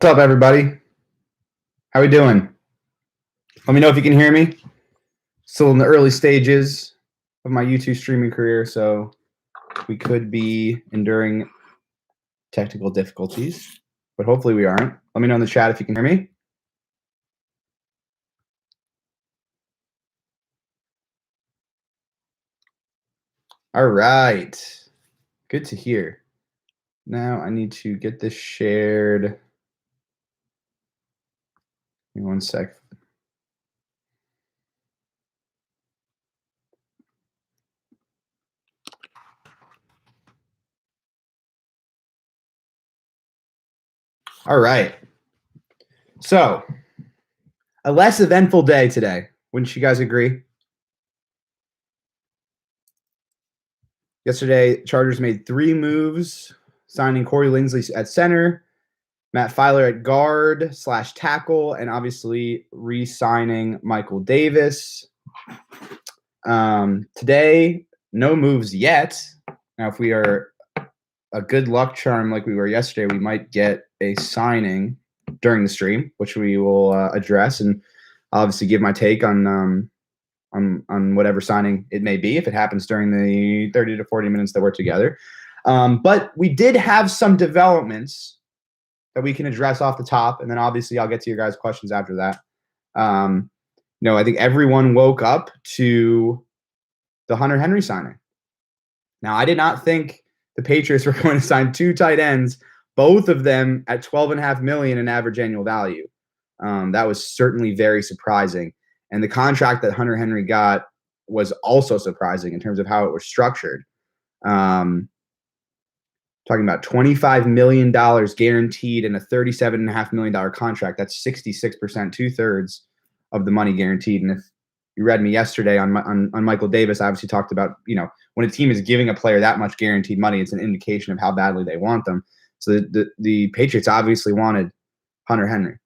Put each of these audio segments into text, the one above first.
What's up, everybody? How we doing? Let me know if you can hear me. Still in the early stages of my YouTube streaming career, so we could be enduring technical difficulties, but hopefully we aren't. Let me know in the chat if you can hear me. All right. Good to hear. Now I need to get this shared. Give me one sec. All right. So, a less eventful day today. Wouldn't you guys agree? Yesterday, Chargers made 3 moves, signing Corey Linsley at center, Matt Filer at guard/tackle, and obviously re-signing Michael Davis. Today, no moves yet. Now, if we are a good luck charm like we were yesterday, we might get a signing during the stream, which we will address and obviously give my take on whatever signing it may be if it happens during the 30 to 40 minutes that we're together. But we did have some developments that we can address off the top, and then obviously I'll get to your guys' questions after that. I think everyone woke up to the Hunter Henry signing. Now, I did not think the Patriots were going to sign 2 tight ends, both of them at $12.5 million in average annual value. That was certainly very surprising. And the contract that Hunter Henry got was also surprising in terms of how it was structured. Talking about $25 million guaranteed and a $37.5 million contract. That's 66%, 2/3 of the money guaranteed. And if you read me yesterday on Michael Davis, I obviously talked about, when a team is giving a player that much guaranteed money, it's an indication of how badly they want them. So the Patriots obviously wanted Hunter Henry.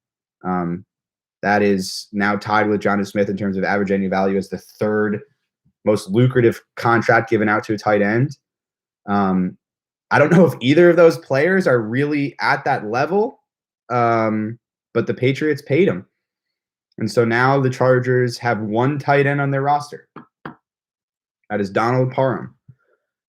That is now tied with Jonnu Smith in terms of average annual value as the 3rd most lucrative contract given out to a tight end. I don't know if either of those players are really at that level, but the Patriots paid him. And so now the Chargers have 1 tight end on their roster. That is Donald Parham,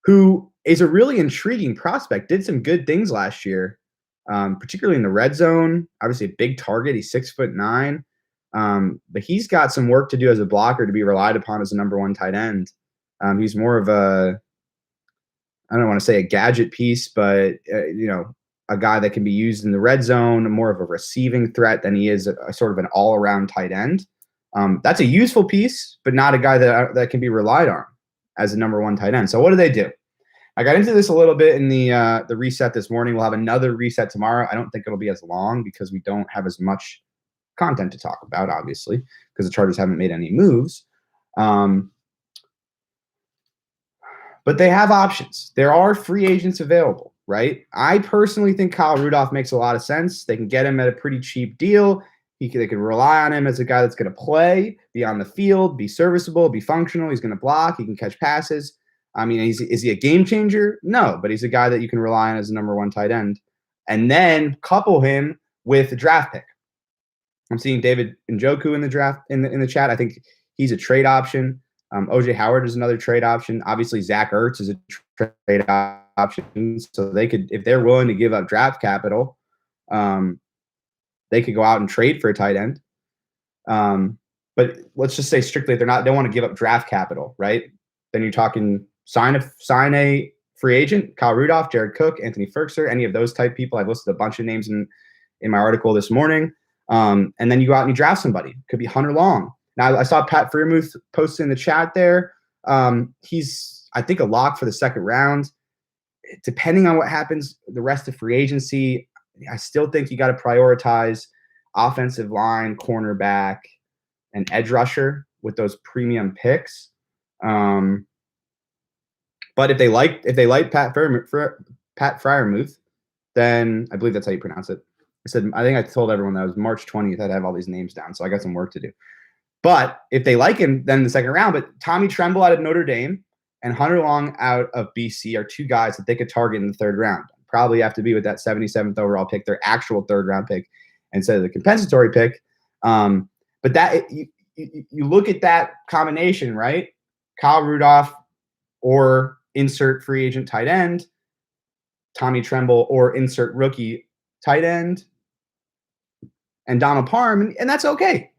who is a really intriguing prospect, did some good things last year, particularly in the red zone. Obviously a big target. He's 6'9". But he's got some work to do as a blocker to be relied upon as a number 1 tight end. He's more of I don't want to say a gadget piece, but, a guy that can be used in the red zone, more of a receiving threat than he is a sort of an all-around tight end. That's a useful piece, but not a guy that can be relied on as a number 1 tight end. So what do they do? I got into this a little bit in the reset this morning. We'll have another reset tomorrow. I don't think it'll be as long because we don't have as much content to talk about, obviously, because the Chargers haven't made any moves. But they have options. There are free agents available, right? I personally think Kyle Rudolph makes a lot of sense. They can get him at a pretty cheap deal. They can rely on him as a guy that's going to play, be on the field, be serviceable, be functional. He's going to block. He can catch passes. I mean, is he a game changer? No, but he's a guy that you can rely on as a number 1 tight end. And then couple him with a draft pick. I'm seeing David Njoku in the draft in the chat. I think he's a trade option. OJ Howard is another trade option. Obviously, Zach Ertz is a trade option. So they could, if they're willing to give up draft capital, they could go out and trade for a tight end. But let's just say strictly if they want to give up draft capital, right? Then you're talking sign a free agent, Kyle Rudolph, Jared Cook, Anthony Ferguson, any of those type people. I've listed a bunch of names in my article this morning. And then you go out and you draft somebody. Could be Hunter Long. Now, I saw Pat Freiermuth posted in the chat there. He's, I think, a lock for the 2nd round. Depending on what happens the rest of free agency, I still think you got to prioritize offensive line, cornerback, and edge rusher with those premium picks. But if they like Pat Freiermuth, then I believe that's how you pronounce it. I think I told everyone that it was March 20th. I'd have all these names down, so I got some work to do. But if they like him, then the 2nd round. But Tommy Tremble out of Notre Dame and Hunter Long out of BC are 2 guys that they could target in the 3rd round. probably have to be with that 77th overall pick, their actual third-round pick, instead of the compensatory pick. But that you look at that combination, right? Kyle Rudolph or insert free agent tight end, Tommy Tremble or insert rookie tight end, and Donald Parham, and that's okay.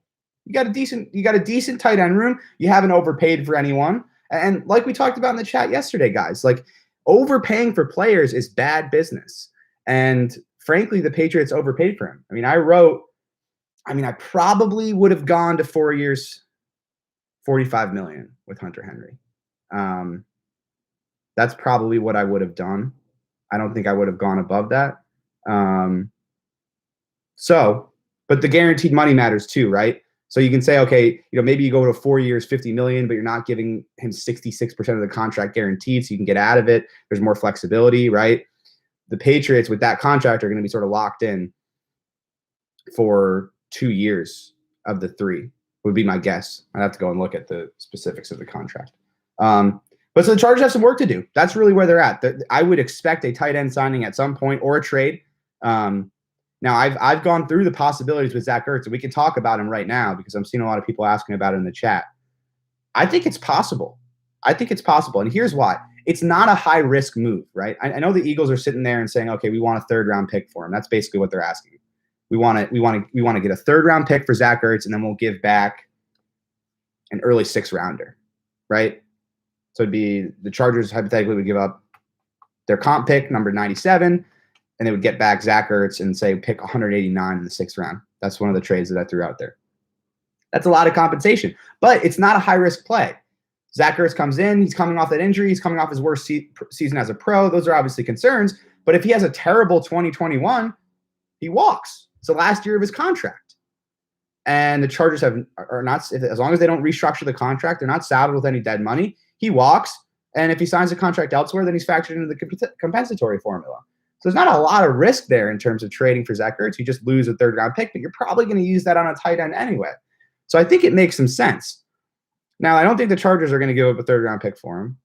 You got a decent tight end room. You haven't overpaid for anyone. And like we talked about in the chat yesterday, guys, like overpaying for players is bad business. And frankly, the Patriots overpaid for him. I mean, I probably would have gone to 4 years, $45 million with Hunter Henry. That's probably what I would have done. I don't think I would have gone above that. But the guaranteed money matters too, right? So you can say, okay, maybe you go to 4 years, $50 million, but you're not giving him 66% of the contract guaranteed, so you can get out of it. There's more flexibility, right? The Patriots with that contract are going to be sort of locked in for 2 years of the 3, would be my guess. I'd have to go and look at the specifics of the contract. But so the Chargers have some work to do. That's really where they're at. I would expect a tight end signing at some point or a trade. Now, I've gone through the possibilities with Zach Ertz, and we can talk about him right now because I'm seeing a lot of people asking about it in the chat. I think it's possible. And here's why. It's not a high-risk move, right? I know the Eagles are sitting there and saying, okay, we want a third-round pick for him. That's basically what they're asking. We want to get a third-round pick for Zach Ertz, and then we'll give back an early 6th-rounder, right? So it'd be the Chargers hypothetically would give up their comp pick, number 97, and they would get back Zach Ertz and say pick 189 in the 6th round. That's one of the trades that I threw out there. That's a lot of compensation, but it's not a high-risk play. Zach Ertz comes in. He's coming off that injury. He's coming off his worst season as a pro. Those are obviously concerns. But if he has a terrible 2021, he walks. It's the last year of his contract. And the Chargers are not, as long as they don't restructure the contract, they're not saddled with any dead money. He walks. And if he signs a contract elsewhere, then he's factored into the compensatory formula. So there's not a lot of risk there in terms of trading for Zach Ertz. You just lose a 3rd-round pick, but you're probably going to use that on a tight end anyway. So I think it makes some sense. Now, I don't think the Chargers are going to give up a 3rd-round pick for him,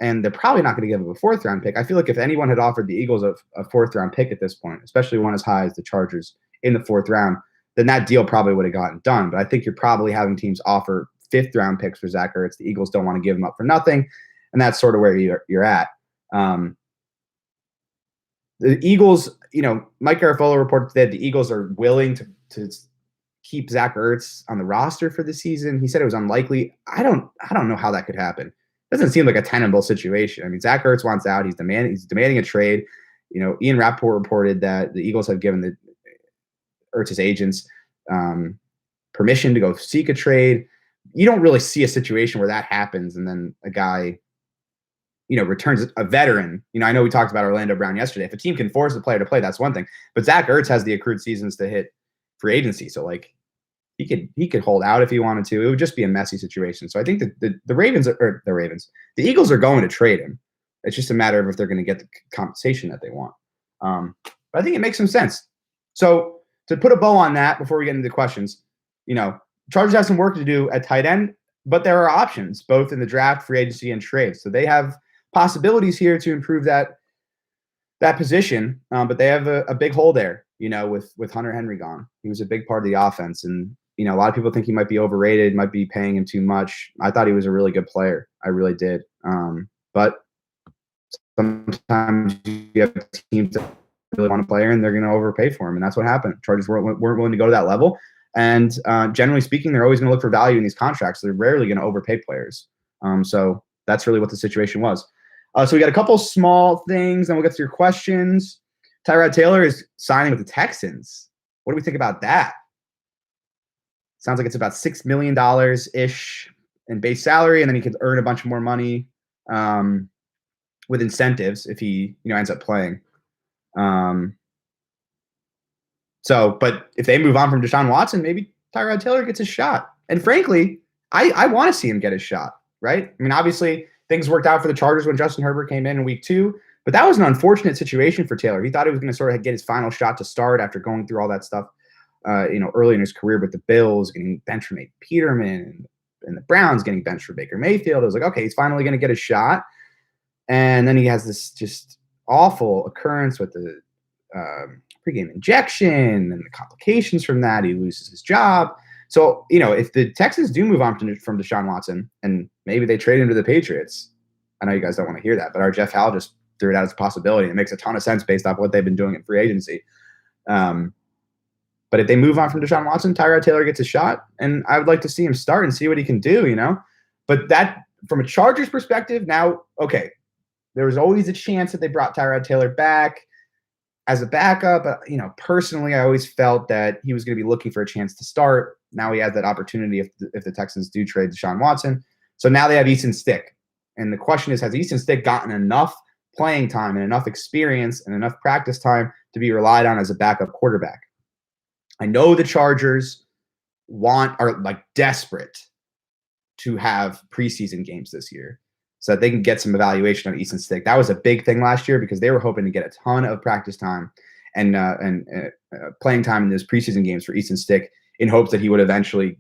and they're probably not going to give up a 4th-round pick. I feel like if anyone had offered the Eagles a 4th-round pick at this point, especially one as high as the Chargers in the 4th round, then that deal probably would have gotten done. But I think you're probably having teams offer 5th-round picks for Zach Ertz. The Eagles don't want to give him up for nothing, and that's sort of where you're at. The Eagles, Mike Garafolo reported that the Eagles are willing to keep Zach Ertz on the roster for the season. He said it was unlikely. I don't know how that could happen. It doesn't seem like a tenable situation. I mean, Zach Ertz wants out. He's demanding a trade. Ian Rappaport reported that the Eagles have given the Ertz's agents permission to go seek a trade. You don't really see a situation where that happens and then a guy returns a veteran. I know we talked about Orlando Brown yesterday. If a team can force a player to play, that's one thing. But Zach Ertz has the accrued seasons to hit free agency. So he could hold out if he wanted to. It would just be a messy situation. So I think that the Eagles are going to trade him. It's just a matter of if they're going to get the compensation that they want. But I think it makes some sense. So to put a bow on that before we get into the questions, Chargers have some work to do at tight end, but there are options both in the draft, free agency, and trade. So they have possibilities here to improve that position, but they have a big hole there, with Hunter Henry gone. He was a big part of the offense, and a lot of people think he might be overrated, might be paying him too much. I thought he was a really good player. I really did. But sometimes you have teams that really want a player, and they're going to overpay for him, and that's what happened. Chargers weren't willing to go to that level, and generally speaking, they're always going to look for value in these contracts. They're rarely going to overpay players. So that's really what the situation was. So we got a couple small things, and we'll get to your questions. Tyrod Taylor is signing with the Texans. What do we think about that? Sounds like it's about $6 million-ish in base salary, and then he could earn a bunch more money with incentives if he ends up playing. But if they move on from Deshaun Watson, maybe Tyrod Taylor gets a shot. And frankly, I want to see him get a shot, right? I mean, obviously, things worked out for the Chargers when Justin Herbert came in week 2, but that was an unfortunate situation for Taylor. He thought he was going to sort of get his final shot to start after going through all that stuff, early in his career with the Bills, getting benched for Nate Peterman, and the Browns getting benched for Baker Mayfield. It was like, okay, he's finally going to get a shot. And then he has this just awful occurrence with the pregame injection and the complications from that. He loses his job. So, if the Texans do move on from Deshaun Watson and maybe they trade him to the Patriots, I know you guys don't want to hear that, but our Jeff Howell just threw it out as a possibility. It makes a ton of sense based off what they've been doing in free agency. But if they move on from Deshaun Watson, Tyrod Taylor gets a shot, and I would like to see him start and see what he can do, But that, from a Chargers perspective, now, okay, there was always a chance that they brought Tyrod Taylor back as a backup. Personally, I always felt that he was going to be looking for a chance to start. Now he has that opportunity if the Texans do trade Deshaun Watson. So now they have Easton Stick. And the question is, has Easton Stick gotten enough playing time and enough experience and enough practice time to be relied on as a backup quarterback? I know the Chargers are like desperate to have preseason games this year so that they can get some evaluation on Easton Stick. That was a big thing last year because they were hoping to get a ton of practice time and playing time in those preseason games for Easton Stick in hopes that he would eventually,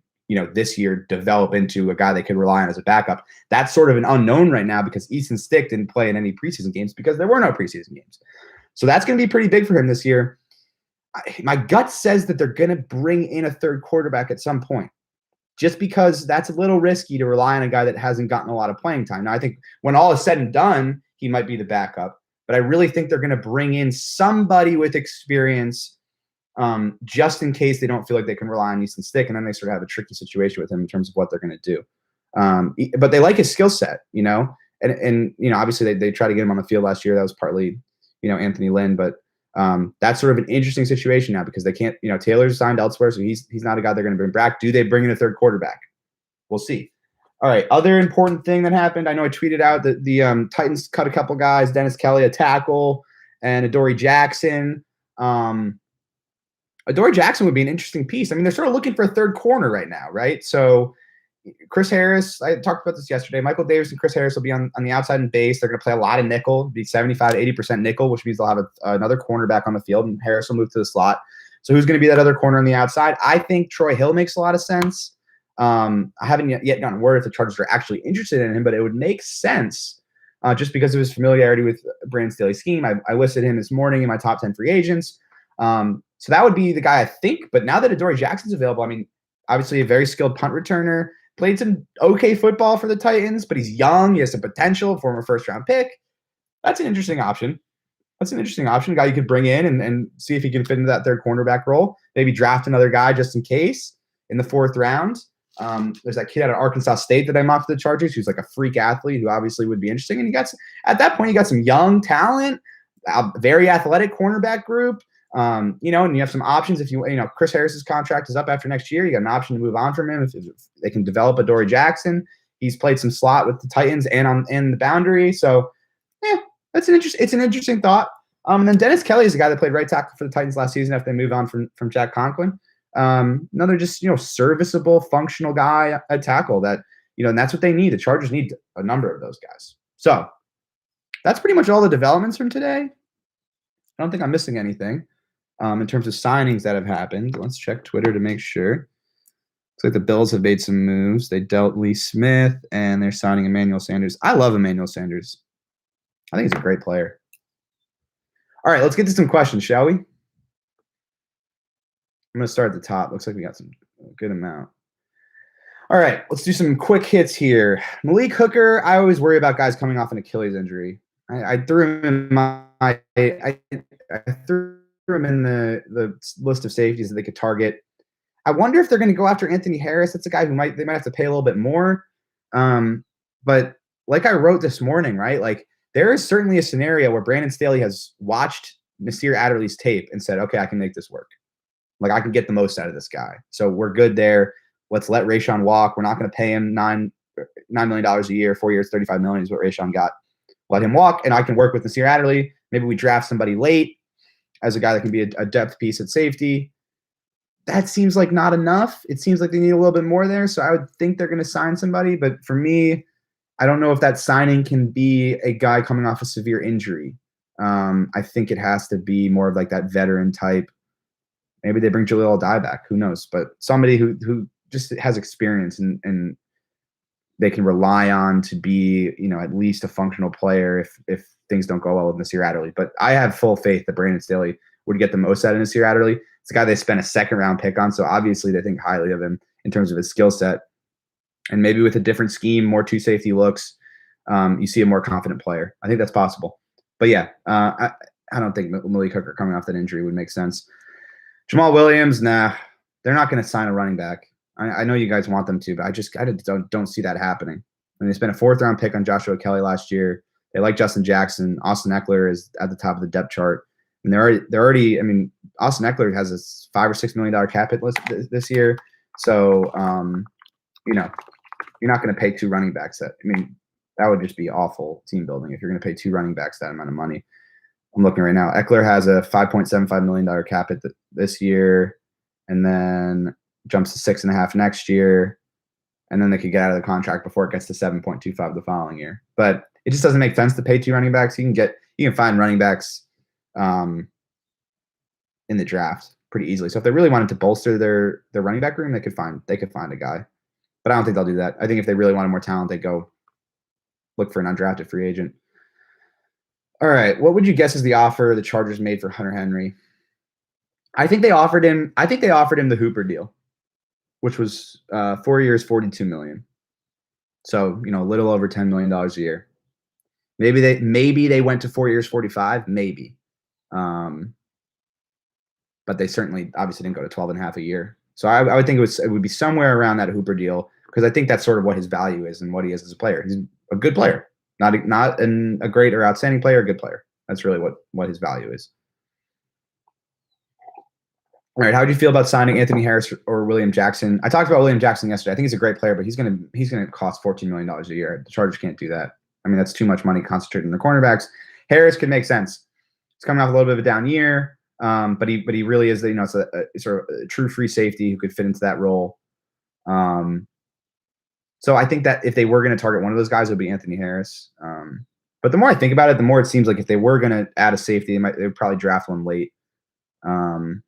this year develop into a guy they could rely on as a backup. That's sort of an unknown right now because Easton Stick didn't play in any preseason games because there were no preseason games. So that's going to be pretty big for him this year. My gut says that they're going to bring in a third quarterback at some point, just because that's a little risky to rely on a guy that hasn't gotten a lot of playing time. Now, I think when all is said and done, he might be the backup, but I really think they're going to bring in somebody with experience just in case they don't feel like they can rely on Easton Stick, and then they sort of have a tricky situation with him in terms of what they're going to do. But they like his skill set, and obviously they tried to get him on the field last year. That was partly, Anthony Lynn, but that's sort of an interesting situation now because they can't, Taylor's signed elsewhere, so he's not a guy they're going to bring back. Do they bring in a third quarterback? We'll see. All right, other important thing that happened, I know I tweeted out that the Titans cut a couple guys, Dennis Kelly, a tackle, and Adoree Jackson. Adoree Jackson would be an interesting piece. I mean, they're sort of looking for a third corner right now, right? So Chris Harris, I talked about this yesterday. Michael Davis and Chris Harris will be on the outside and base. They're going to play a lot of nickel, be 75 to 80% nickel, which means they'll have another cornerback on the field, and Harris will move to the slot. So who's going to be that other corner on the outside? I think Troy Hill makes a lot of sense. I haven't yet gotten word if the Chargers are actually interested in him, but it would make sense just because of his familiarity with Brandon Staley's scheme. I listed him this morning in my top 10 free agents. So that would be the guy I think. But now that Adoree Jackson's available, I mean, obviously a very skilled punt returner, played some okay football for the Titans, but he's young. He has some potential, former first-round pick. That's an interesting option. A guy you could bring in and see if he can fit into that third cornerback role. Maybe draft another guy just in case in the fourth round. There's that kid out of Arkansas State that I mocked for the Chargers who's like a freak athlete who obviously would be interesting. And at that point, you got some young talent, a very athletic cornerback group. And you have some options if Chris Harris's contract is up after next year. You got an option to move on from him if they can develop Adoree Jackson. He's played some slot with the Titans and in the boundary. So, it's an interesting thought. And then Dennis Kelly is a guy that played right tackle for the Titans last season after they moved on from Jack Conklin. Another just serviceable, functional guy at tackle that and that's what they need. The Chargers need a number of those guys. So that's pretty much all the developments from today. I don't think I'm missing anything. In terms of signings that have happened. Let's check Twitter to make sure. Looks like the Bills have made some moves. They dealt Lee Smith, and they're signing Emmanuel Sanders. I love Emmanuel Sanders. I think he's a great player. All right, let's get to some questions, shall we? I'm going to start at the top. Looks like we got a good amount. All right, let's do some quick hits here. Malik Hooker, I always worry about guys coming off an Achilles injury. I threw him in I threw him in the list of safeties that they could target. I wonder if they're going to go after Anthony Harris. That's a guy who they might have to pay a little bit more. But like I wrote this morning, right? Like there is certainly a scenario where Brandon Staley has watched Nasir Adderley's tape and said, okay, I can make this work. Like I can get the most out of this guy. So we're good there. Let's let Rashawn walk. We're not going to pay him $9 million a year, 4 years, $35 million is what Rashawn got. Let him walk, and I can work with Nasir Adderley. Maybe we draft somebody late as a guy that can be a depth piece at safety. That seems like not enough. It seems like they need a little bit more there. So I would think they're going to sign somebody. But for me, I don't know if that signing can be a guy coming off a severe injury. I think it has to be more of like that veteran type. Maybe they bring Jaleel Adai back. Who knows? But somebody who just has experience and they can rely on to be, at least a functional player if things don't go well with Nasir Adderley. But I have full faith that Brandon Staley would get the most out of Nasir Adderley. It's a guy they spent a second-round pick on, so obviously they think highly of him in terms of his skill set. And maybe with a different scheme, more two safety looks, you see a more confident player. I think that's possible. But yeah, I don't think Malik Hooker coming off that injury would make sense. Jamal Williams, nah, they're not going to sign a running back. I know you guys want them to, but I don't see that happening. I mean, they spent a 4th-round pick on Joshua Kelly last year. They like Justin Jackson. Austin Eckler is at the top of the depth chart. And they're already. I mean, Austin Eckler has a $5 or $6 million cap hit list this year. So, you're not going to pay 2 running backs that. I mean, that would just be awful team building if you're going to pay 2 running backs that amount of money. I'm looking right now. Eckler has a $5.75 million cap hit this year, and then jumps to 6.5 next year, and then they could get out of the contract before it gets to 7.25 the following year. But it just doesn't make sense to pay 2 running backs. You can find running backs in the draft pretty easily. So if they really wanted to bolster their running back room, they could find a guy. But I don't think they'll do that. I think if they really wanted more talent, they'd go look for an undrafted free agent. All right, what would you guess is the offer the Chargers made for Hunter Henry? I think they offered him the Hooper deal, which was 4 years, $42 million. So, a little over $10 million a year. Maybe they went to 4 years, 45, maybe. But they certainly obviously didn't go to 12.5 a year. So I would think it would be somewhere around that Hooper deal, because I think that's sort of what his value is and what he is as a player. He's a good player, not a great or outstanding player, a good player. That's really what his value is. All right, how do you feel about signing Anthony Harris or William Jackson? I talked about William Jackson yesterday. I think he's a great player, but he's gonna cost $14 million a year. The Chargers can't do that. I mean, that's too much money concentrated in the cornerbacks. Harris could make sense. He's coming off a little bit of a down year, but he really is it's a sort of a true free safety who could fit into that role. So I think that if they were going to target one of those guys, it would be Anthony Harris. But the more I think about it, the more it seems like if they were going to add a safety, they would probably draft one late, or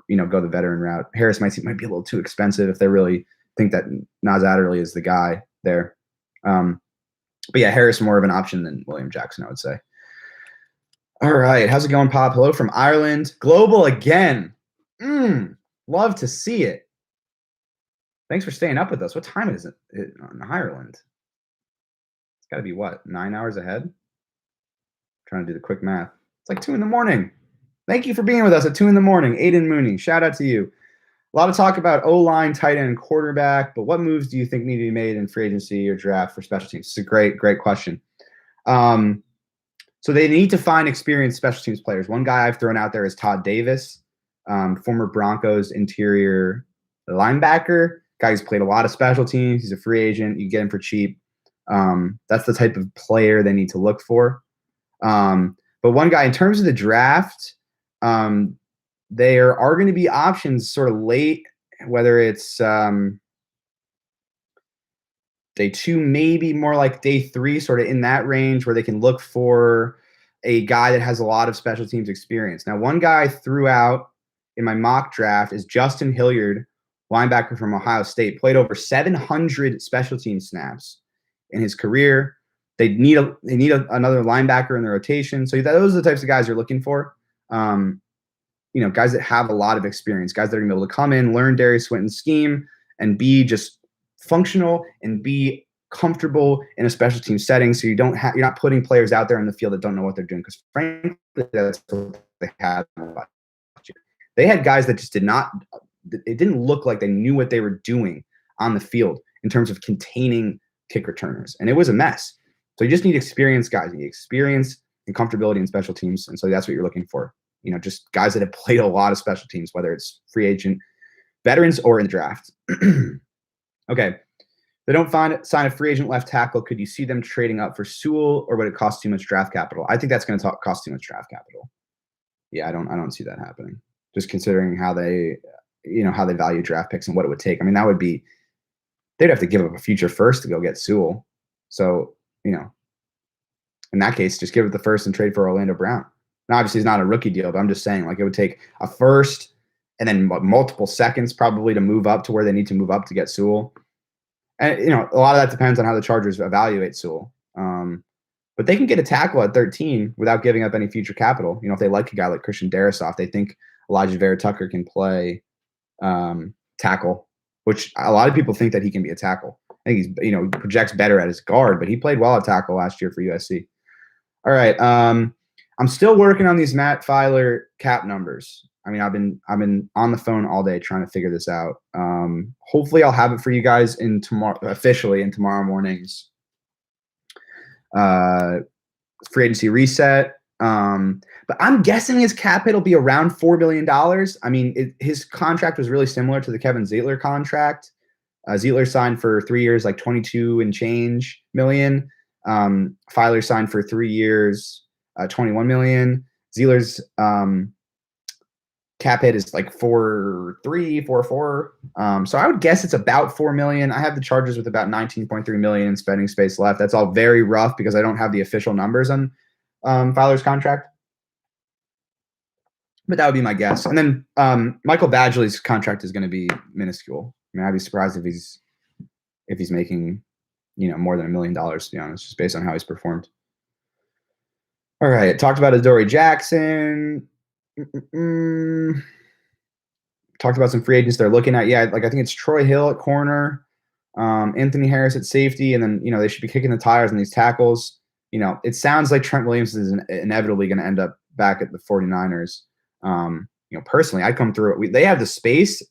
go the veteran route. Harris might be a little too expensive if they really think that Nas Adderley is the guy there. But yeah, Harris more of an option than William Jackson, I would say. All right, how's it going, Pop? Hello from Ireland. Global again. Love to see it. Thanks for staying up with us. What time is it in Ireland? It's got to be, 9 hours ahead? Trying to do the quick math. It's like 2 a.m. Thank you for being with us at 2 a.m. Aiden Mooney, shout out to you. A lot of talk about O-line, tight end, and quarterback, but what moves do you think need to be made in free agency or draft for special teams? It's a great question. So they need to find experienced special teams players. One guy I've thrown out there is Todd Davis, former Broncos interior linebacker. Guy who's played a lot of special teams. He's a free agent. You get him for cheap. That's the type of player they need to look for. But one guy, in terms of the draft, there are going to be options sort of late, whether it's day 2, maybe more like day 3, sort of in that range, where they can look for a guy that has a lot of special teams experience. Now, one guy I threw out in my mock draft is Justin Hilliard, linebacker from Ohio State, played over 700 special team snaps in his career. They need another linebacker in the rotation. So those are the types of guys you're looking for. Guys that have a lot of experience, guys that are going to be able to come in, learn Darius Swinton's scheme, and be just functional and be comfortable in a special team setting. So you're not putting players out there in the field that don't know what they're doing. Because frankly, that's what they had last year. They had guys that just it didn't look like they knew what they were doing on the field in terms of containing kick returners. And it was a mess. So you just need experienced guys. You need experience and comfortability in special teams. And so that's what you're looking for. Just guys that have played a lot of special teams, whether it's free agent, veterans, or in the draft. Okay. They don't sign a free agent left tackle. Could you see them trading up for Sewell, or would it cost too much draft capital? I think that's going to cost too much draft capital. Yeah, I don't see that happening. Just considering how they value draft picks and what it would take. I mean, they'd have to give up a future first to go get Sewell. So, in that case, just give it the first and trade for Orlando Brown. Now, obviously, it's not a rookie deal, but I'm just saying, it would take a first and then multiple seconds probably to move up to where they need to move up to get Sewell. And, a lot of that depends on how the Chargers evaluate Sewell. But they can get a tackle at 13 without giving up any future capital. If they like a guy like Christian Darrisaw, they think Elijah Vera-Tucker can play tackle, which a lot of people think that he can be a tackle. I think he's, projects better at his guard, but he played well at tackle last year for USC. All right. I'm still working on these Matt Filer cap numbers. I mean, I've been on the phone all day trying to figure this out. Hopefully I'll have it for you guys officially in tomorrow morning's free agency reset. But I'm guessing his cap hit will be around $4 million. I mean, his contract was really similar to the Kevin Zeitler contract. Zeitler signed for 3 years, like 22 and change million. Filer signed for 3 years, 21 million. Zeitler's cap hit is like 4.3, 4.4. So I would guess it's about $4 million. I have the Chargers with about 19.3 million in spending space left. That's all very rough because I don't have the official numbers on Filer's contract. But that would be my guess. And then Michael Badgley's contract is going to be minuscule. I mean, I'd be surprised if he's making, more than $1 million, to be honest, just based on how he's performed. All right. Talked about Adoree Jackson. Talked about some free agents they're looking at. Yeah, I think it's Troy Hill at corner, Anthony Harris at safety, and then, they should be kicking the tires on these tackles. It sounds like Trent Williams is inevitably going to end up back at the 49ers. Personally, I'd come through it. They have the space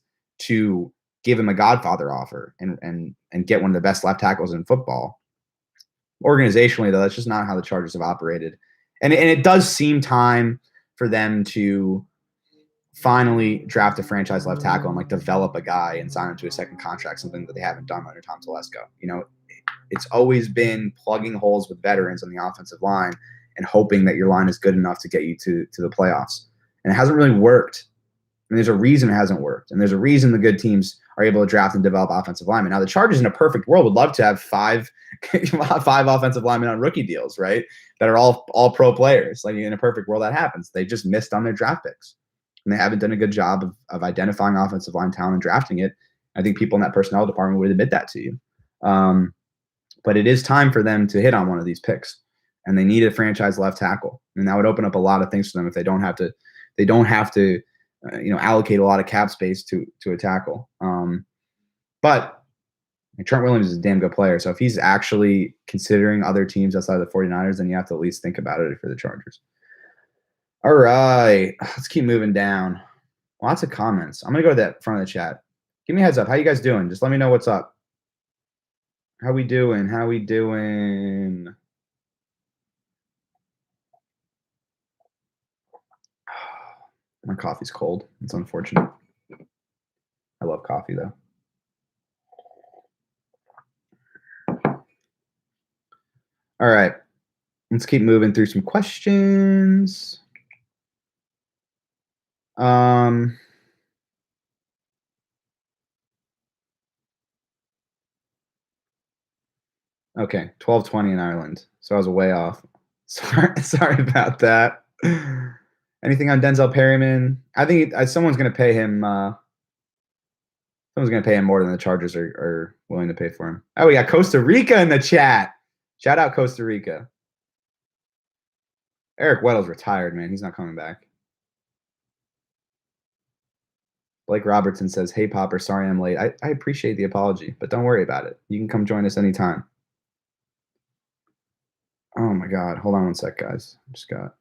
to give him a Godfather offer and get one of the best left tackles in football. Organizationally, though, that's just not how the Chargers have operated. And it does seem time for them to finally draft a franchise left tackle and develop a guy and sign him to a second contract, something that they haven't done under Tom Telesco. It's always been plugging holes with veterans on the offensive line and hoping that your line is good enough to get you to the playoffs. And it hasn't really worked. And there's a reason it hasn't worked. And there's a reason the good teams are able to draft and develop offensive linemen. Now, the Chargers in a perfect world would love to have five offensive linemen on rookie deals, right? That are all pro players. In a perfect world, that happens. They just missed on their draft picks. And they haven't done a good job of identifying offensive line talent and drafting it. I think people in that personnel department would admit that to you. But it is time for them to hit on one of these picks. And they need a franchise left tackle. And that would open up a lot of things for them if they don't have to allocate a lot of cap space to a tackle. But Trent Williams is a damn good player. So if he's actually considering other teams outside of the 49ers, then you have to at least think about it for the Chargers. All right. Let's keep moving down. Lots of comments. I'm going to go to that front of the chat. Give me a heads up. How you guys doing? Just let me know what's up. How we doing? My coffee's cold. It's unfortunate. I love coffee, though. All right. Let's keep moving through some questions. Okay, 12:20 in Ireland. So I was way off. Sorry about that. Anything on Denzel Perryman? I think someone's going to pay him. Someone's going to pay him more than the Chargers are willing to pay for him. Oh, we got Costa Rica in the chat. Shout out Costa Rica. Eric Weddle's retired, man. He's not coming back. Blake Robertson says, "Hey, Popper, sorry I'm late. I appreciate the apology, but don't worry about it. You can come join us anytime." Oh, my God. Hold on one sec, guys. Just got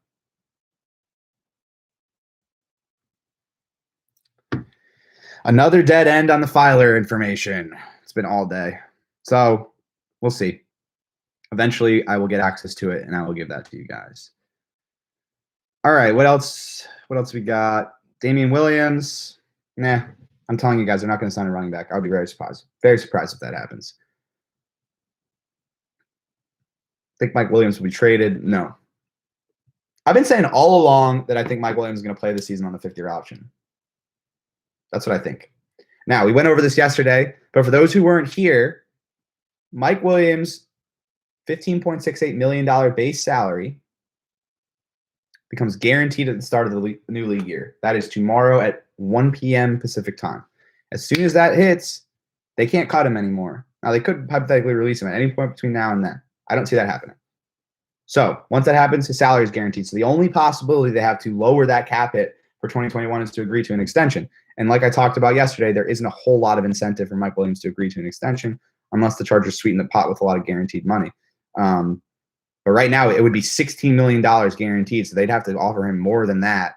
another dead end on the Filer information. It's been all day. So we'll see. Eventually, I will get access to it, and I will give that to you guys. All right, what else? What else we got? Damian Williams. Nah, I'm telling you guys, they're not going to sign a running back. I would be very surprised. Very surprised if that happens. Think Mike Williams will be traded? No. I've been saying all along that I think Mike Williams is going to play this season on the 50-year option. That's what I think. Now, we went over this yesterday, but for those who weren't here, Mike Williams, $15.68 million base salary becomes guaranteed at the start of the new league year. That is tomorrow at 1 p.m. Pacific time. As soon as that hits, they can't cut him anymore. Now, they could hypothetically release him at any point between now and then. I don't see that happening. So once that happens, his salary is guaranteed. So the only possibility they have to lower that cap hit for 2021 is to agree to an extension. And like I talked about yesterday, there isn't a whole lot of incentive for Mike Williams to agree to an extension unless the Chargers sweeten the pot with a lot of guaranteed money. But right now, it would be $16 million guaranteed, so they'd have to offer him more than that,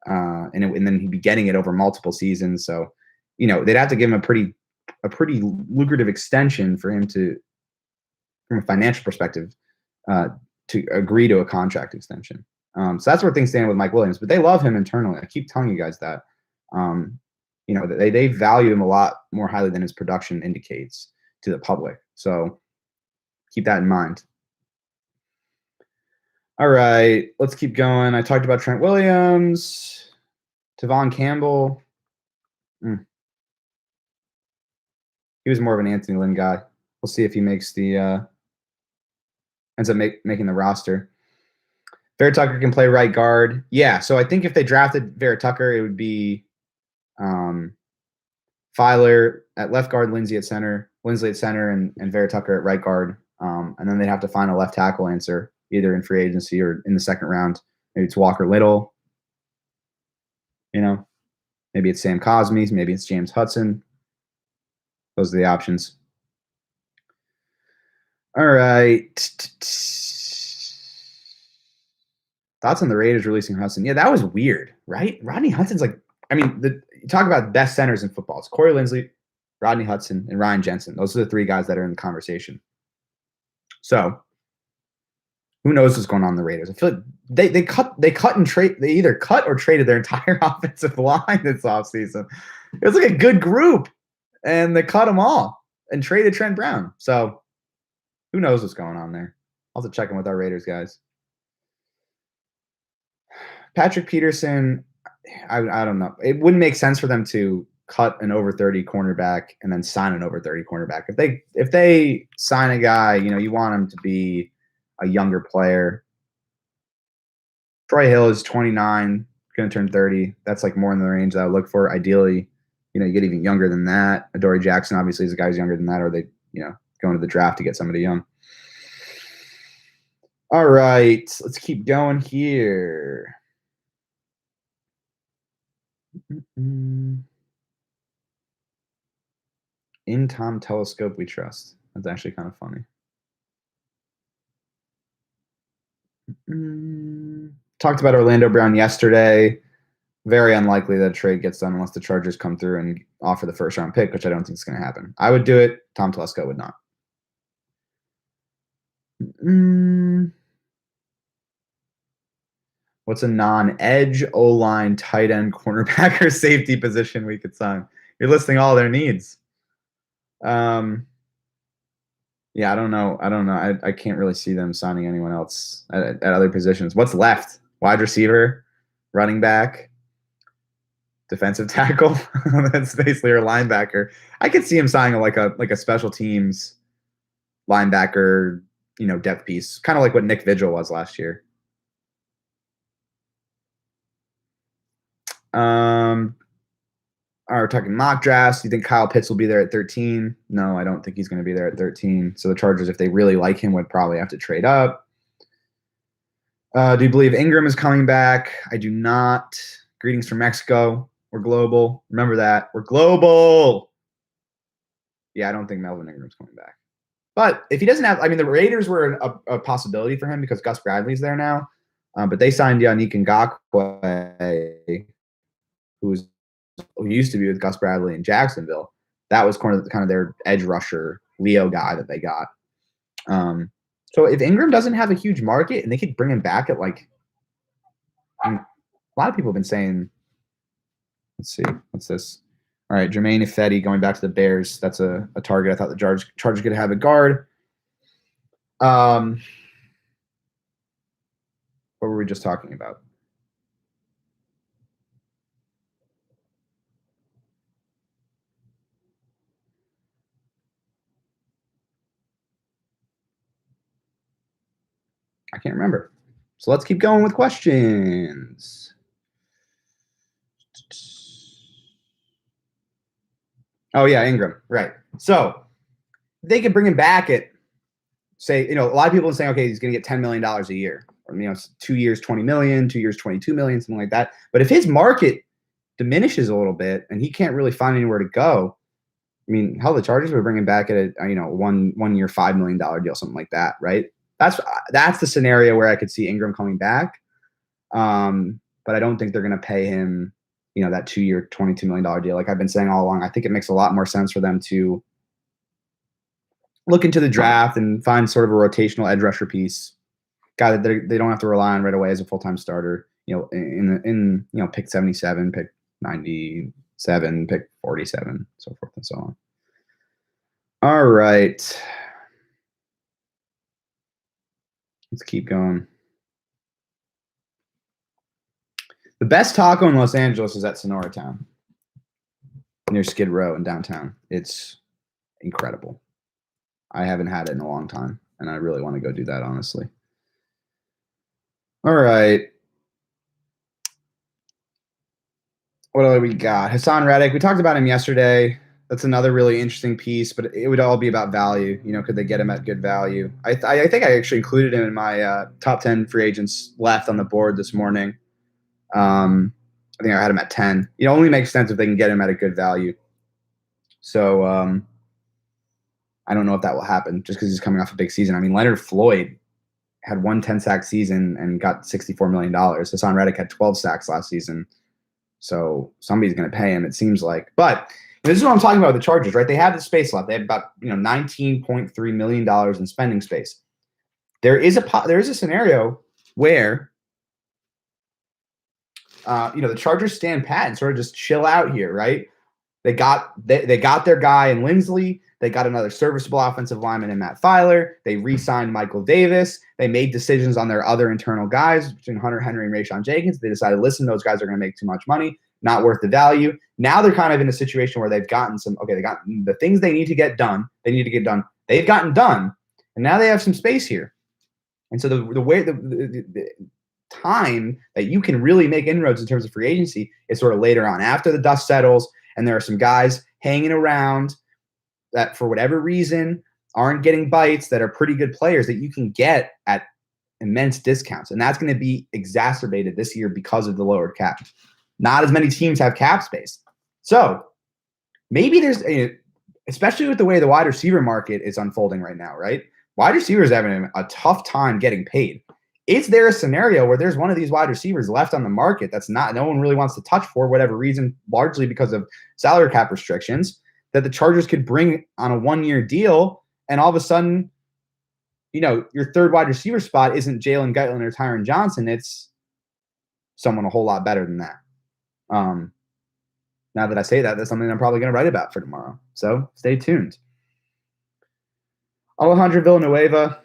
and then he'd be getting it over multiple seasons. So, they'd have to give him a pretty lucrative extension for him to, from a financial perspective, to agree to a contract extension. So that's where things stand with Mike Williams. But they love him internally. I keep telling you guys that. They value him a lot more highly than his production indicates to the public. So keep that in mind. All right, let's keep going. I talked about Trent Williams, Tavon Campbell. He was more of an Anthony Lynn guy. We'll see if he makes ends up making the roster. Vera Tucker can play right guard. Yeah, so I think if they drafted Vera Tucker, it would be Filer at left guard, Lindsley at center, and Vera Tucker at right guard. And then they'd have to find a left tackle answer, either in free agency or in the second round. Maybe it's Walker Little. Maybe it's Sam Cosme. Maybe it's James Hudson. Those are the options. All right. Thoughts on the Raiders releasing Hudson? Yeah, that was weird, right? Rodney Hudson's you talk about best centers in football. It's Corey Linsley, Rodney Hudson, and Ryan Jensen. Those are the three guys that are in the conversation. So who knows what's going on in the Raiders? I feel like they cut and trade. They either cut or traded their entire offensive line this offseason. It was like a good group, and they cut them all and traded Trent Brown. So who knows what's going on there? I'll have to check in with our Raiders guys. Patrick Peterson, I don't know. It wouldn't make sense for them to cut an over 30 cornerback and then sign an over 30 cornerback. If they sign a guy, you want him to be a younger player. Troy Hill is 29, going to turn 30. That's more in the range that I look for. Ideally, you get even younger than that. Adoree Jackson obviously is a guy who's younger than that, or they, go into the draft to get somebody young. All right, let's keep going here. In Tom Telescope we trust. That's actually kind of funny. Talked about Orlando Brown yesterday. Very unlikely that a trade gets done unless the Chargers come through and offer the first round pick, which I don't think is going to happen. I would do it. Tom Telescope would not. What's a non-edge, O-line, tight end, cornerback, or safety position we could sign? You're listing all their needs. Yeah, I don't know. I can't really see them signing anyone else at other positions. What's left? Wide receiver, running back, defensive tackle. That's basically our linebacker. I could see him signing like a special teams linebacker, depth piece, kind of like what Nick Vigil was last year. We're talking mock drafts. Do you think Kyle Pitts will be there at 13? No, I don't think he's going to be there at 13. So the Chargers, if they really like him, would probably have to trade up. Do you believe Ingram is coming back? I do not. Greetings from Mexico. We're global. Remember that. We're global. Yeah, I don't think Melvin Ingram's coming back. But if he doesn't have, the Raiders were a possibility for him because Gus Bradley's there now. But they signed Yannick Ngakoue, who used to be with Gus Bradley in Jacksonville. That was kind of their edge rusher, Leo guy that they got. So if Ingram doesn't have a huge market and they could bring him back at a lot of people have been saying, let's see, what's this? All right, Jermaine Ifedi going back to the Bears. That's a target I thought the Chargers could have a guard. What were we just talking about? I can't remember. So let's keep going with questions. Oh, yeah, Ingram. Right. So they could bring him back at say, a lot of people are saying, okay, he's going to get $10 million a year, or 2 years, 20 million, 2 years, 22 million, something like that. But if his market diminishes a little bit and he can't really find anywhere to go, I mean, hell, the Chargers would bring him back at a 1 year, $5 million deal, something like that, right? That's the scenario where I could see Ingram coming back. But I don't think they're going to pay him, that 2 year, $22 million deal. Like I've been saying all along, I think it makes a lot more sense for them to look into the draft and find sort of a rotational edge rusher piece, guy that they don't have to rely on right away as a full-time starter, in pick 77, pick 97, pick 47, so forth and so on. All right. Let's keep going. The best taco in Los Angeles is at Sonora Town, near Skid Row in downtown. It's incredible. I haven't had it in a long time, and I really want to go do that, honestly. All right. What do we got? Hassan Reddick. We talked about him yesterday. That's another really interesting piece, but it would all be about value. Could they get him at good value? I think I actually included him in my top 10 free agents left on the board this morning. I think I had him at 10. It only makes sense if they can get him at a good value. So I don't know if that will happen just because he's coming off a big season. I mean, Leonard Floyd had one 10-sack season and got $64 million. Hassan Reddick had 12 sacks last season. So somebody's going to pay him, it seems like. But this is what I'm talking about with the Chargers, right? They have the space left. They have about $19.3 million in spending space. There is a scenario where the Chargers stand pat and sort of just chill out here, right? They got their guy in Lindsley. They got another serviceable offensive lineman in Matt Filer. They re-signed Michael Davis. They made decisions on their other internal guys between Hunter Henry and Rayshon Jenkins. They decided, listen, those guys are going to make too much money, not worth the value. Now they're kind of in a situation where they've gotten they got the things they need to get done. They need to get done. They've gotten done, and now they have some space here. And so the time that you can really make inroads in terms of free agency is sort of later on, after the dust settles, and there are some guys hanging around that for whatever reason aren't getting bites, that are pretty good players that you can get at immense discounts. And that's going to be exacerbated this year because of the lowered cap. Not as many teams have cap space. So maybe there's especially with the way the wide receiver market is unfolding right now, right? Wide receivers having a tough time getting paid. Is there a scenario where there's one of these wide receivers left on the market that's no one really wants to touch for whatever reason, largely because of salary cap restrictions, that the Chargers could bring on a 1-year deal, and all of a sudden, your third wide receiver spot isn't Jalen Guyton or Tyron Johnson. It's someone a whole lot better than that. Now that I say that, that's something I'm probably going to write about for tomorrow. So stay tuned. Alejandro Villanueva.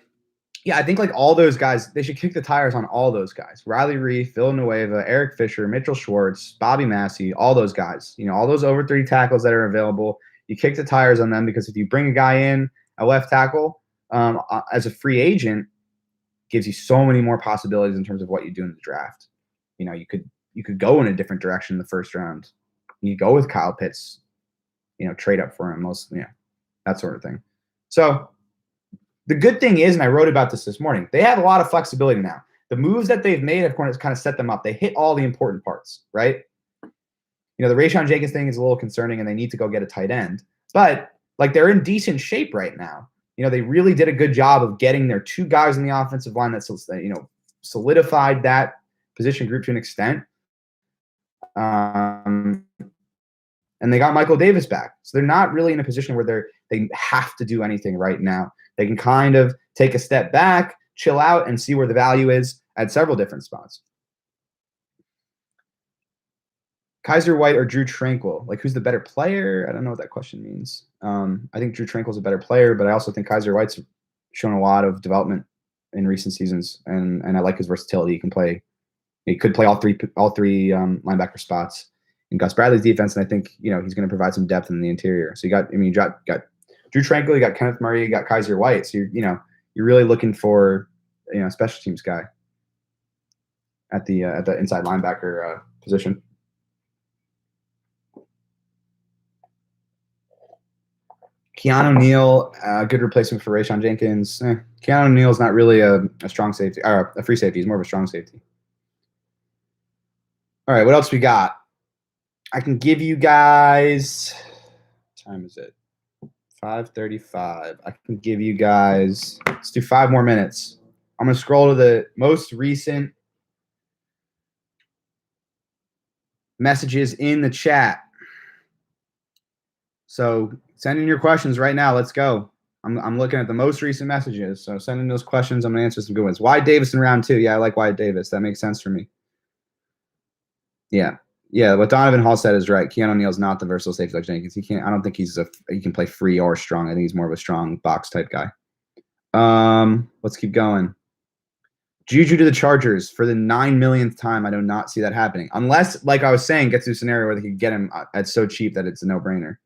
Yeah, I think like all those guys, they should kick the tires on all those guys. Riley Reif, Villanueva, Eric Fisher, Mitchell Schwartz, Bobby Massey, all those guys. All those over 30 tackles that are available. You kick the tires on them, because if you bring a guy in, a left tackle, as a free agent, gives you so many more possibilities in terms of what you do in the draft. You could go in a different direction in the first round. You go with Kyle Pitts, trade up for him, that sort of thing. So the good thing is, and I wrote about this morning, they have a lot of flexibility now. The moves that they've made have kind of set them up. They hit all the important parts, right? The Rayshon Jenkins thing is a little concerning, and they need to go get a tight end. But they're in decent shape right now. They really did a good job of getting their 2 guys in the offensive line that solidified that position group to an extent. And they got Michael Davis back. So they're not really in a position where they have to do anything right now. They can kind of take a step back, chill out, and see where the value is at several different spots. Kaiser White or Drew Tranquill? Who's the better player? I don't know what that question means. I think Drew Tranquill's a better player, but I also think Kaiser White's shown a lot of development in recent seasons, and I like his versatility. He could play all three linebacker spots in Gus Bradley's defense, and I think he's going to provide some depth in the interior. So you got Drew Tranquill, you got Kenneth Murray, you got Kaiser White. So you're really looking for a special teams guy at the inside linebacker position. Keanu Neal, good replacement for Rayshon Jenkins. Keanu Neal's not really a strong safety, or a free safety. He's more of a strong safety. All right, what else we got? I can give you guys. What time is it? 5:35. I can give you guys. Let's do 5 more minutes. I'm gonna scroll to the most recent messages in the chat. So send in your questions right now. Let's go. I'm looking at the most recent messages. So send in those questions. I'm going to answer some good ones. Wyatt Davis in round 2. Yeah, I like Wyatt Davis. That makes sense for me. Yeah. Yeah, what Donovan Hall said is right. Keanu Neal's not the versatile safety like Jenkins. I don't think he can play free or strong. I think he's more of a strong box type guy. Let's keep going. Juju to the Chargers for the 9 millionth time. I do not see that happening. Unless, like I was saying, gets to a scenario where they could get him at so cheap that it's a no-brainer.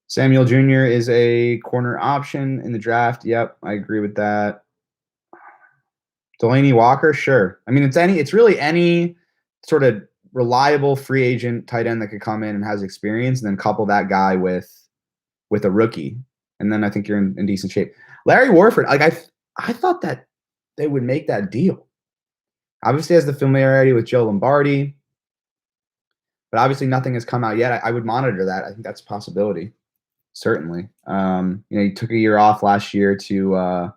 Samuel Jr. is a corner option in the draft. Yep, I agree with that. Delaney Walker, sure. I mean, it's really any sort of reliable free agent tight end that could come in and has experience, and then couple that guy with a rookie, and then I think you're in decent shape. Larry Warford, like I thought that they would make that deal. Obviously, has the familiarity with Joe Lombardi, but obviously nothing has come out yet. I would monitor that. I think that's a possibility. Certainly. He took a year off last year to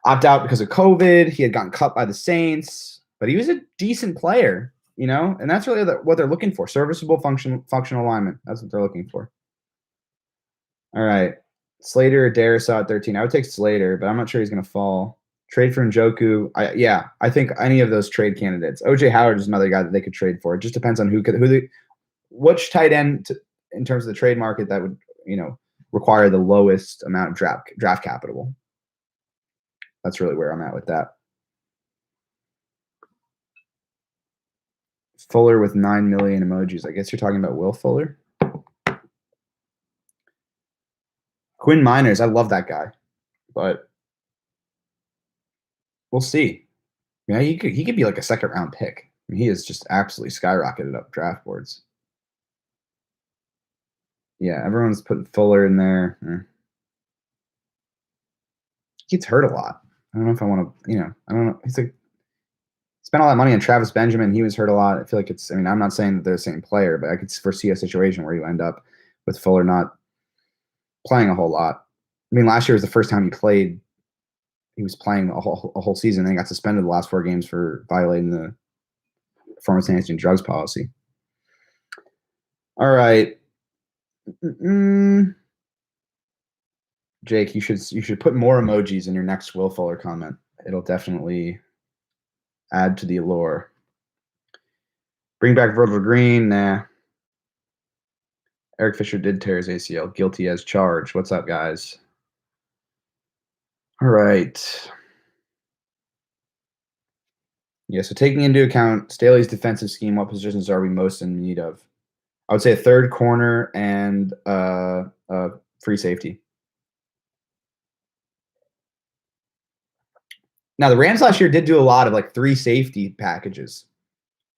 opt out because of COVID. He had gotten cut by the Saints, but he was a decent player, and that's really what they're looking for. Serviceable functional alignment. That's what they're looking for. All right. Slater or Darisaw at 13. I would take Slater, but I'm not sure he's going to fall. Trade for Njoku. I think any of those trade candidates. OJ Howard is another guy that they could trade for. It just depends on which tight end in terms of the trade market that would, require the lowest amount of draft capital. That's really where I'm at with that. Fuller with 9 million emojis. I guess you're talking about Will Fuller. Quinn Miners, I love that guy, but we'll see. He could be like a second round pick. I mean, he has just absolutely skyrocketed up draft boards. Yeah, everyone's putting Fuller in there. He gets hurt a lot. I don't know if I want to, I don't know. He's like, spent all that money on Travis Benjamin. He was hurt a lot. I feel like I'm not saying that they're the same player, but I could foresee a situation where you end up with Fuller not playing a whole lot. I mean, last year was the first time he played. He was playing a whole season, and he got suspended the last 4 games for violating the performance-enhancing drugs policy. All right. Jake, you should put more emojis in your next Will Fuller comment. It'll definitely add to the allure. Bring back Virgil Green. Nah. Eric Fisher did tear his ACL. Guilty as charged. What's up, guys? All right. Yeah, so taking into account Staley's defensive scheme, what positions are we most in need of? I would say a third corner and free safety. Now, the Rams last year did do a lot of like 3 safety packages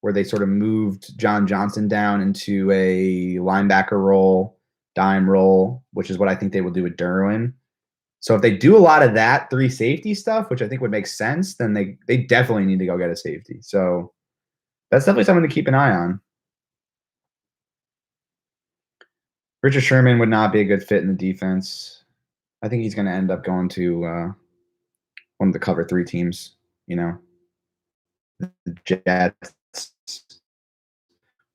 where they sort of moved John Johnson down into a linebacker role, dime role, which is what I think they will do with Derwin. So if they do a lot of that 3 safety stuff, which I think would make sense, then they definitely need to go get a safety. So that's definitely something to keep an eye on. Richard Sherman would not be a good fit in the defense. I think he's going to end up going to one of the cover 3 teams, the Jets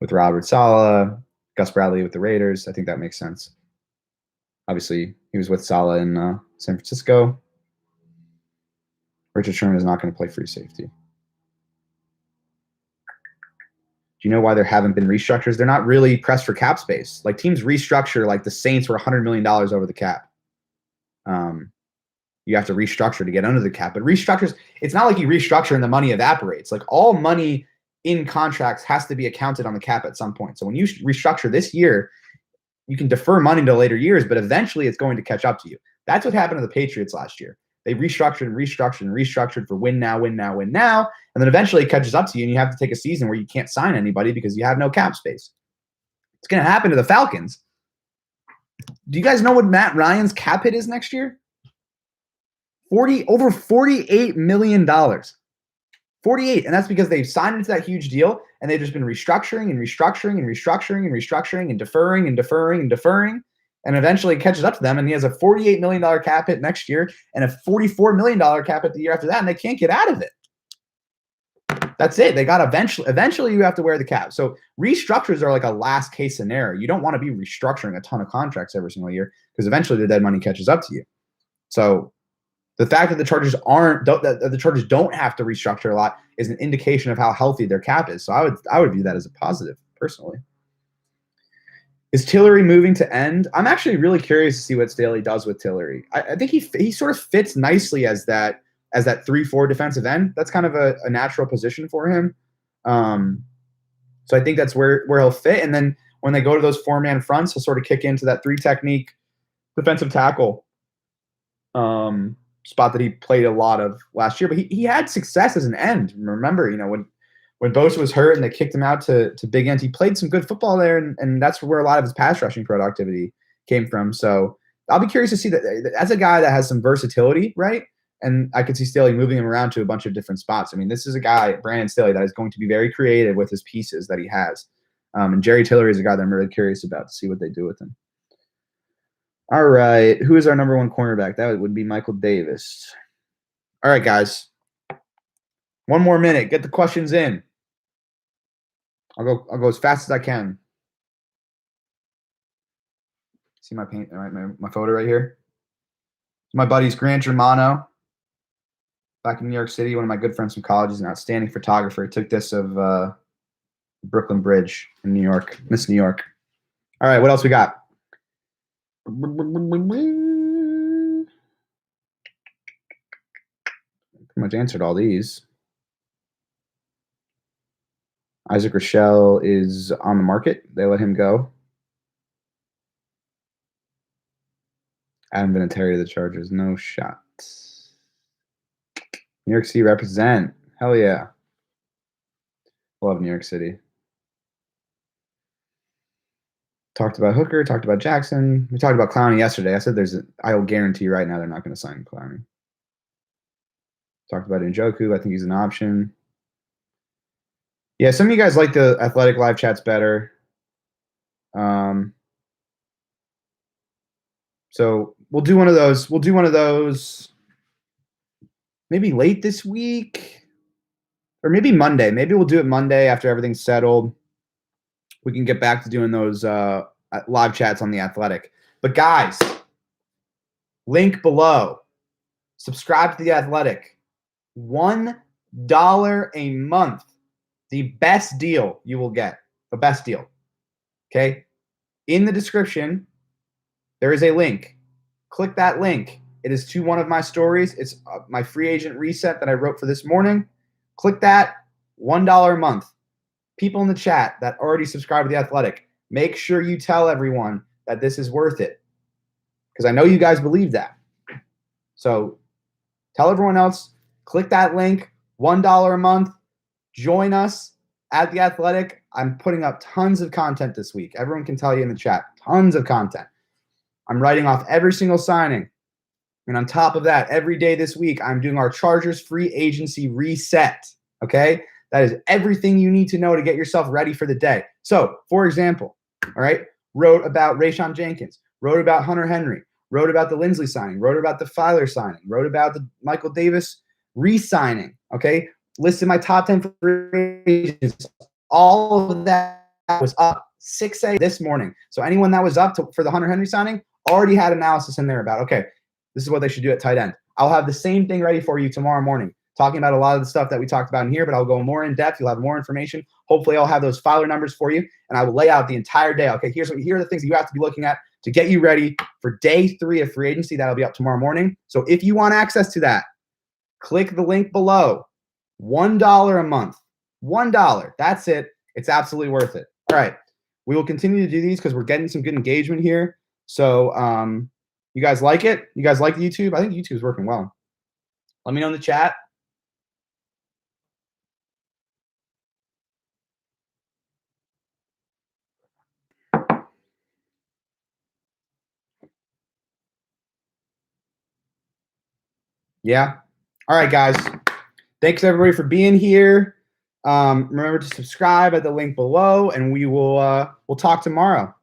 with Robert Saleh, Gus Bradley with the Raiders. I think that makes sense. Obviously, he was with Saleh in San Francisco. Richard Sherman is not going to play free safety. Do you know why there haven't been restructures? They're not really pressed for cap space. Like teams restructure, like the Saints were $100 million over the cap. You have to restructure to get under the cap. But restructures, it's not like you restructure and the money evaporates. Like all money in contracts has to be accounted on the cap at some point. So when you restructure this year, you can defer money to later years, but eventually it's going to catch up to you. That's what happened to the Patriots last year. They restructured for win now. And then eventually it catches up to you and you have to take a season where you can't sign anybody because you have no cap space. It's going to happen to the Falcons. Do you guys know what Matt Ryan's cap hit is next year? Over $48 million. 48, and that's because they've signed into that huge deal, and they've just been restructuring and restructuring and restructuring and restructuring and deferring and deferring and deferring, and eventually it catches up to them, and he has a $48 million cap hit next year and a $44 million cap hit the year after that, and they can't get out of it. That's it. They got eventually you have to wear the cap. So restructures are like a last case scenario. You don't want to be restructuring a ton of contracts every single year because eventually the dead money catches up to you. So the fact that the Chargers don't have to restructure a lot is an indication of how healthy their cap is. So I would view that as a positive personally. Is Tillery moving to end? I'm actually really curious to see what Staley does with Tillery. I think he sort of fits nicely as that 3-4 defensive end. That's kind of a natural position for him. So I think that's where he'll fit. And then when they go to those 4-man fronts, he'll sort of kick into that 3 technique defensive tackle spot that he played a lot of last year. But he had success as an end. Remember, when Bosa was hurt and they kicked him out to big end, he played some good football there, and that's where a lot of his pass rushing productivity came from. So I'll be curious to see that as a guy that has some versatility, right? And I could see Staley moving him around to a bunch of different spots. I mean, this is a guy, Brandon Staley, that is going to be very creative with his pieces that he has. And Jerry Tillery is a guy that I'm really curious about to see what they do with him. All right. Who is our number 1 cornerback? That would be Michael Davis. All right, guys. 1 more minute. Get the questions in. I'll go as fast as I can. See my photo right here? My buddy's Grant Germano. Back in New York City, one of my good friends from college. He's an outstanding photographer. He took this of Brooklyn Bridge in New York, Miss New York. All right, what else we got? Pretty much answered all these. Isaac Rochelle is on the market. They let him go. Adam Vinatieri to the Chargers. No shot. New York City represent. Hell yeah. Love New York City. Talked about Hooker. Talked about Jackson. We talked about Clowney yesterday. I said I will guarantee right now they're not going to sign Clowney. Talked about Njoku. I think he's an option. Yeah, some of you guys like the Athletic live chats better. So we'll do one of those. We'll do one of those maybe late this week or maybe Monday. Maybe we'll do it Monday after everything's settled. We can get back to doing those live chats on the Athletic. But guys, link below. Subscribe to the Athletic. $1 a month. The best deal you will get. The best deal. Okay? In the description, there is a link. Click that link. It is to one of my stories. It's my free agent reset that I wrote for this morning. Click that. $1 a month. People in the chat that already subscribe to The Athletic, make sure you tell everyone that this is worth it. Because I know you guys believe that. So tell everyone else. Click that link. $1 a month. Join us at The Athletic. I'm putting up tons of content this week. Everyone can tell you in the chat. Tons of content. I'm writing off every single signing. And on top of that, every day this week, I'm doing our Chargers free agency reset. Okay? That is everything you need to know to get yourself ready for the day. So, for example, all right, wrote about Rayshon Jenkins, wrote about Hunter Henry, wrote about the Lindsley signing, wrote about the Filer signing, wrote about the Michael Davis re-signing, okay? Listed my top 10 free agents. All of that was up 6 a.m. this morning. So anyone that was up for the Hunter Henry signing already had analysis in there about, okay, this is what they should do at tight end. I'll have the same thing ready for you tomorrow morning, talking about a lot of the stuff that we talked about in here, but I'll go more in depth. You'll have more information. Hopefully I'll have those Filer numbers for you, and I will lay out the entire day. Okay, here are the things that you have to be looking at to get you ready for day 3 of free agency. That'll be up tomorrow morning. So if you want access to that, click the link below. $1 a month. $1. That's it. It's absolutely worth it. All right. We will continue to do these because we're getting some good engagement here. So you guys like it? You guys like YouTube? I think YouTube is working well. Let me know in the chat. Yeah. All right, guys. Thanks everybody for being here. Remember to subscribe at the link below, and we'll talk tomorrow.